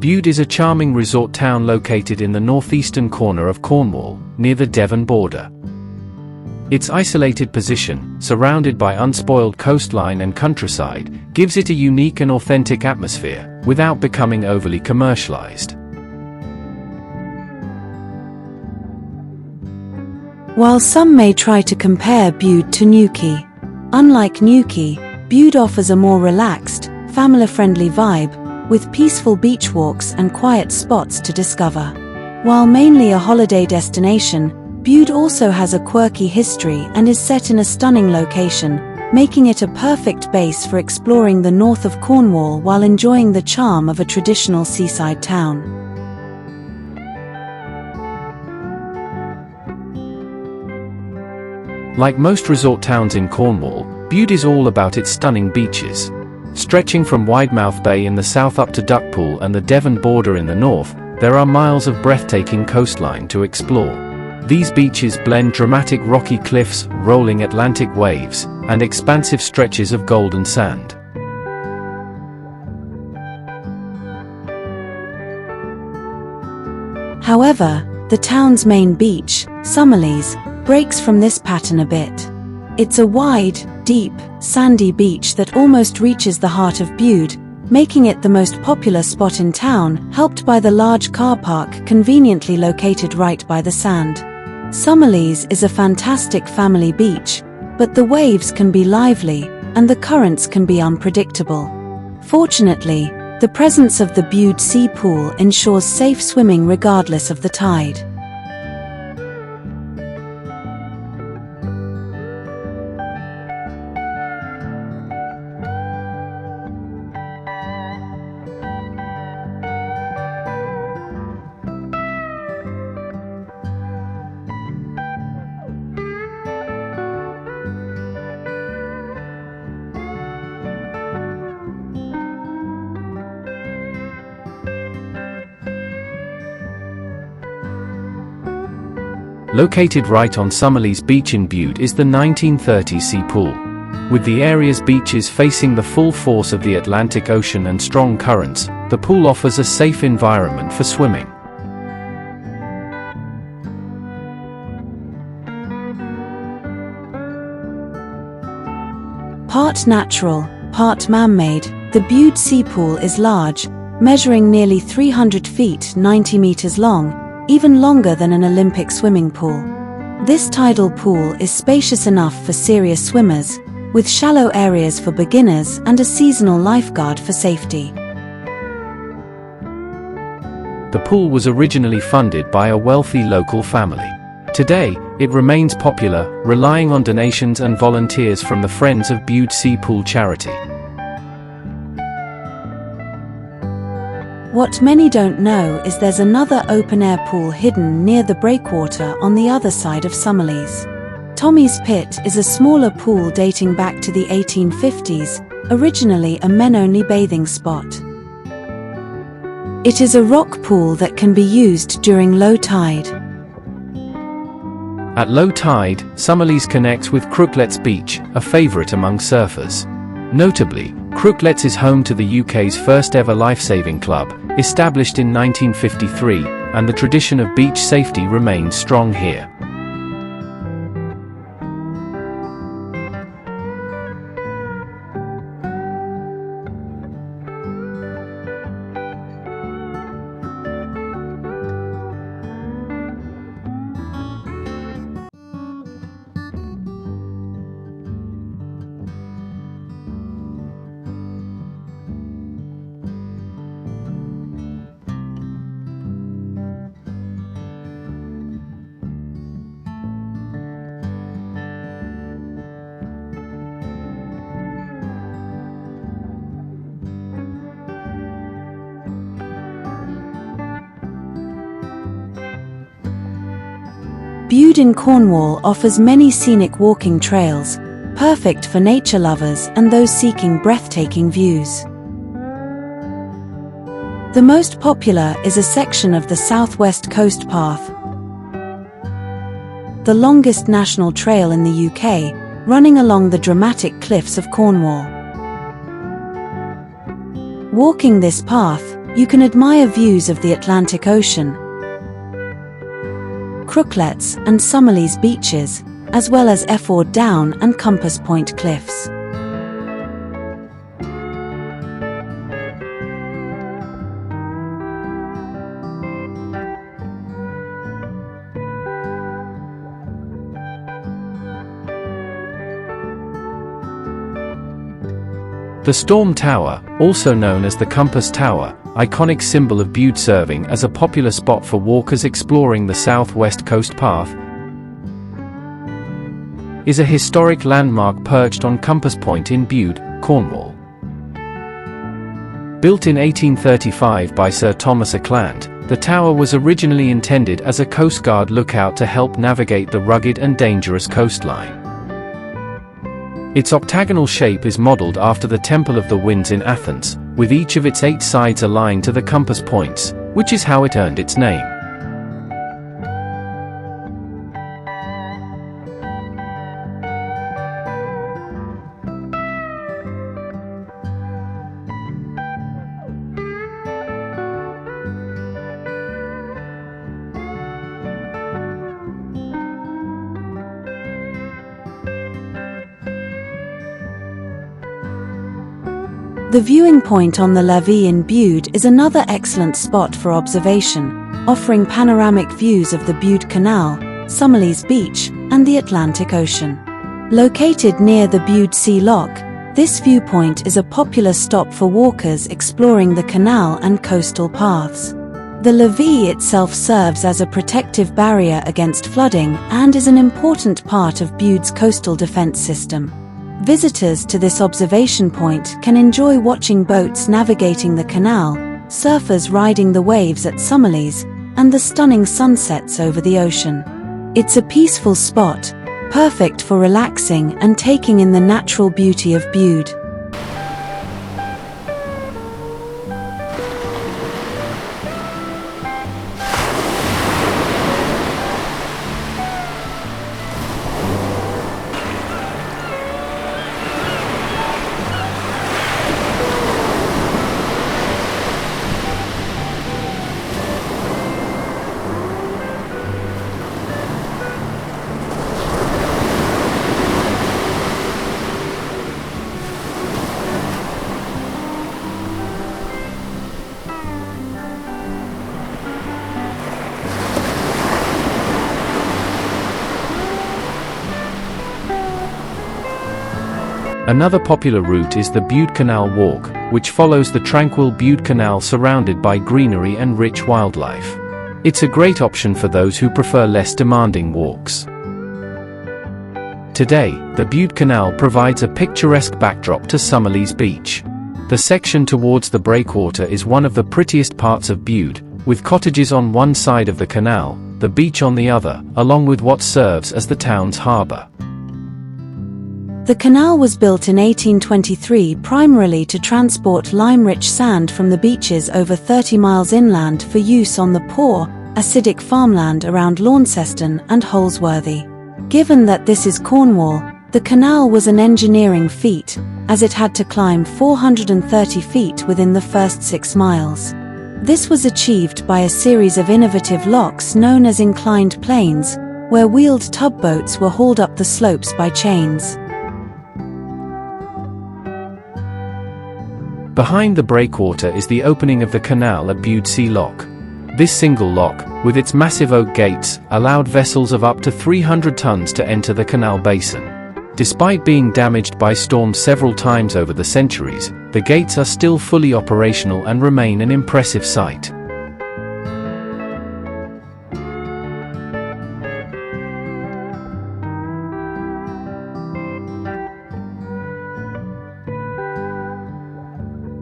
Bude is a charming resort town located in the northeastern corner of Cornwall, near the Devon border. Its isolated position, surrounded by unspoiled coastline and countryside, gives it a unique and authentic atmosphere, without becoming overly commercialized. While some may try to compare Bude to Newquay, unlike Newquay, Bude offers a more relaxed, family-friendly vibe, with peaceful beach walks and quiet spots to discover. While mainly a holiday destination, Bude also has a quirky history and is set in a stunning location, making it a perfect base for exploring the north of Cornwall while enjoying the charm of a traditional seaside town. Like most resort towns in Cornwall, Bude is all about its stunning beaches. Stretching from Widemouth Bay in the south up to Duckpool and the Devon border in the north, there are miles of breathtaking coastline to explore. These beaches blend dramatic rocky cliffs, rolling Atlantic waves, and expansive stretches of golden sand. However, the town's main beach, Summerleaze, breaks from this pattern a bit. It's a wide, deep, sandy beach that almost reaches the heart of Bude, making it the most popular spot in town, helped by the large car park conveniently located right by the sand. Summerleaze is a fantastic family beach, but the waves can be lively, and the currents can be unpredictable. Fortunately, the presence of the Bude Sea Pool ensures safe swimming regardless of the tide. Located right on Summerleaze Beach in Bude is the 1930 Sea Pool. With the area's beaches facing the full force of the Atlantic Ocean and strong currents, the pool offers a safe environment for swimming. Part natural, part man-made, the Bude Sea Pool is large, measuring nearly 300 feet 90 meters long, even longer than an Olympic swimming pool. This tidal pool is spacious enough for serious swimmers, with shallow areas for beginners and a seasonal lifeguard for safety. The pool was originally funded by a wealthy local family. Today, it remains popular, relying on donations and volunteers from the Friends of Bude Sea Pool charity. What many don't know is there's another open-air pool hidden near the breakwater on the other side of Summerleaze. Tommy's Pit is a smaller pool dating back to the 1850s, originally a men-only bathing spot. It is a rock pool that can be used during low tide. At low tide, Summerleaze connects with Crooklets Beach, a favorite among surfers. Notably, Crooklets is home to the UK's first ever lifesaving club, established in 1953, and the tradition of beach safety remains strong here. Bude in Cornwall offers many scenic walking trails, perfect for nature lovers and those seeking breathtaking views. The most popular is a section of the Southwest Coast Path, the longest national trail in the UK, running along the dramatic cliffs of Cornwall. Walking this path, You can admire views of the Atlantic Ocean, Crooklets and Summerleaze beaches, as well as Efford Down and Compass Point cliffs. The Storm Tower, also known as the Compass Tower, iconic symbol of Bude, serving as a popular spot for walkers exploring the southwest coast path, is a historic landmark perched on Compass Point in Bude, Cornwall. Built in 1835 by Sir Thomas Acland, the tower was originally intended as a coastguard lookout to help navigate the rugged and dangerous coastline. Its octagonal shape is modeled after the Temple of the Winds in Athens, with each of its 8 sides aligned to the compass points, which is how it earned its name. The viewing point on the Levee in Bude is another excellent spot for observation, offering panoramic views of the Bude Canal, Summerleaze Beach, and the Atlantic Ocean. Located near the Bude Sea Lock, this viewpoint is a popular stop for walkers exploring the canal and coastal paths. The Levee itself serves as a protective barrier against flooding and is an important part of Bude's coastal defense system. Visitors to this observation point can enjoy watching boats navigating the canal, surfers riding the waves at Summerleaze, and the stunning sunsets over the ocean. It's a peaceful spot, perfect for relaxing and taking in the natural beauty of Bude. Another popular route is the Bude Canal Walk, which follows the tranquil Bude Canal surrounded by greenery and rich wildlife. It's a great option for those who prefer less demanding walks. Today, the Bude Canal provides a picturesque backdrop to Summerleaze Beach. The section towards the breakwater is one of the prettiest parts of Bude, with cottages on one side of the canal, the beach on the other, along with what serves as the town's harbour. The canal was built in 1823 primarily to transport lime-rich sand from the beaches over 30 miles inland for use on the poor, acidic farmland around Launceston and Holsworthy. Given that this is Cornwall, the canal was an engineering feat, as it had to climb 430 feet within the first 6 miles. This was achieved by a series of innovative locks known as inclined planes, where wheeled tugboats were hauled up the slopes by chains. Behind the breakwater is the opening of the canal at Bude Sea Lock. This single lock, with its massive oak gates, allowed vessels of up to 300 tons to enter the canal basin. Despite being damaged by storms several times over the centuries, the gates are still fully operational and remain an impressive sight.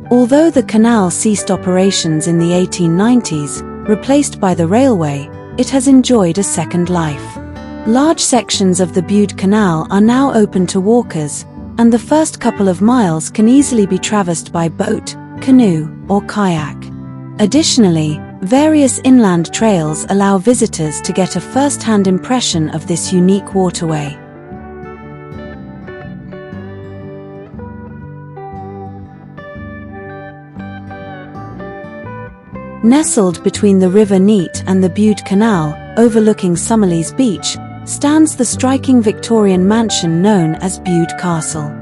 Although the canal ceased operations in the 1890s, replaced by the railway, it has enjoyed a second life. Large sections of the Bude Canal are now open to walkers, and the first couple of miles can easily be traversed by boat, canoe, or kayak. Additionally, various inland trails allow visitors to get a first-hand impression of this unique waterway. Nestled between the River Neat and the Bude Canal, overlooking Summerleaze Beach, stands the striking Victorian mansion known as Bude Castle.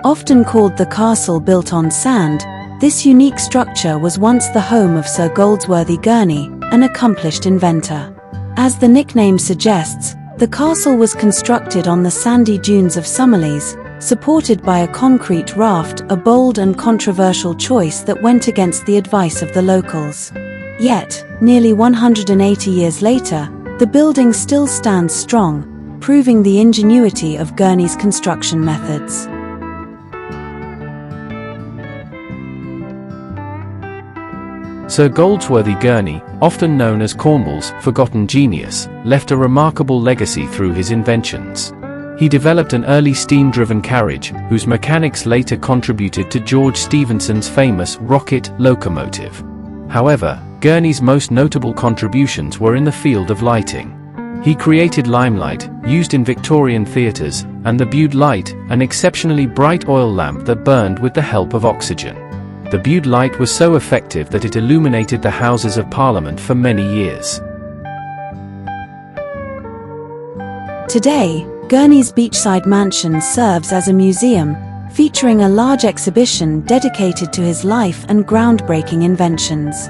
Often called the castle built on sand, this unique structure was once the home of Sir Goldsworthy Gurney, an accomplished inventor. As the nickname suggests, the castle was constructed on the sandy dunes of Summerleaze, supported by a concrete raft, a bold and controversial choice that went against the advice of the locals. Yet, nearly 180 years later, the building still stands strong, proving the ingenuity of Gurney's construction methods. Sir Goldsworthy Gurney, often known as Cornwall's forgotten genius, left a remarkable legacy through his inventions. He developed an early steam-driven carriage, whose mechanics later contributed to George Stephenson's famous rocket locomotive. However, Gurney's most notable contributions were in the field of lighting. He created limelight, used in Victorian theatres, and the Bude light, an exceptionally bright oil lamp that burned with the help of oxygen. The Bude light was so effective that it illuminated the Houses of Parliament for many years. Today, Gurney's beachside mansion serves as a museum, featuring a large exhibition dedicated to his life and groundbreaking inventions.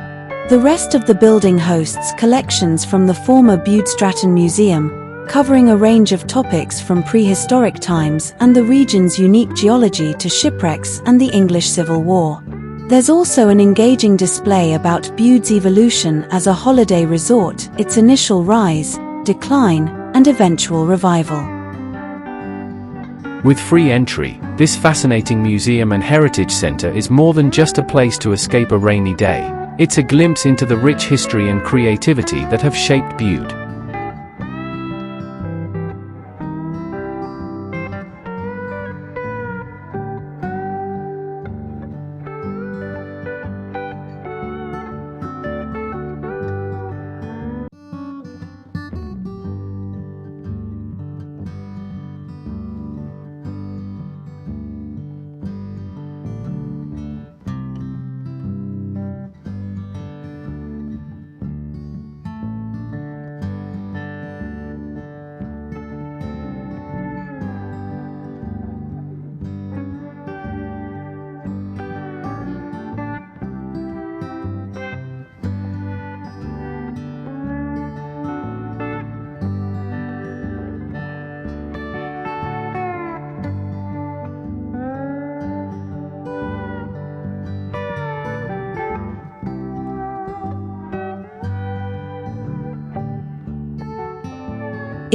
The rest of the building hosts collections from the former Bude Stratton Museum, covering a range of topics from prehistoric times and the region's unique geology to shipwrecks and the English Civil War. There's also an engaging display about Bude's evolution as a holiday resort, its initial rise, decline, and eventual revival. With free entry, this fascinating museum and heritage centre is more than just a place to escape a rainy day. It's a glimpse into the rich history and creativity that have shaped Bude.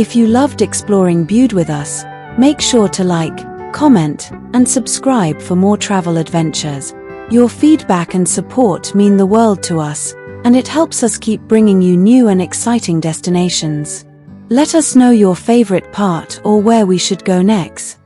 If you loved exploring Bude with us, make sure to like, comment, and subscribe for more travel adventures. Your feedback and support mean the world to us, and it helps us keep bringing you new and exciting destinations. Let us know your favorite part or where we should go next.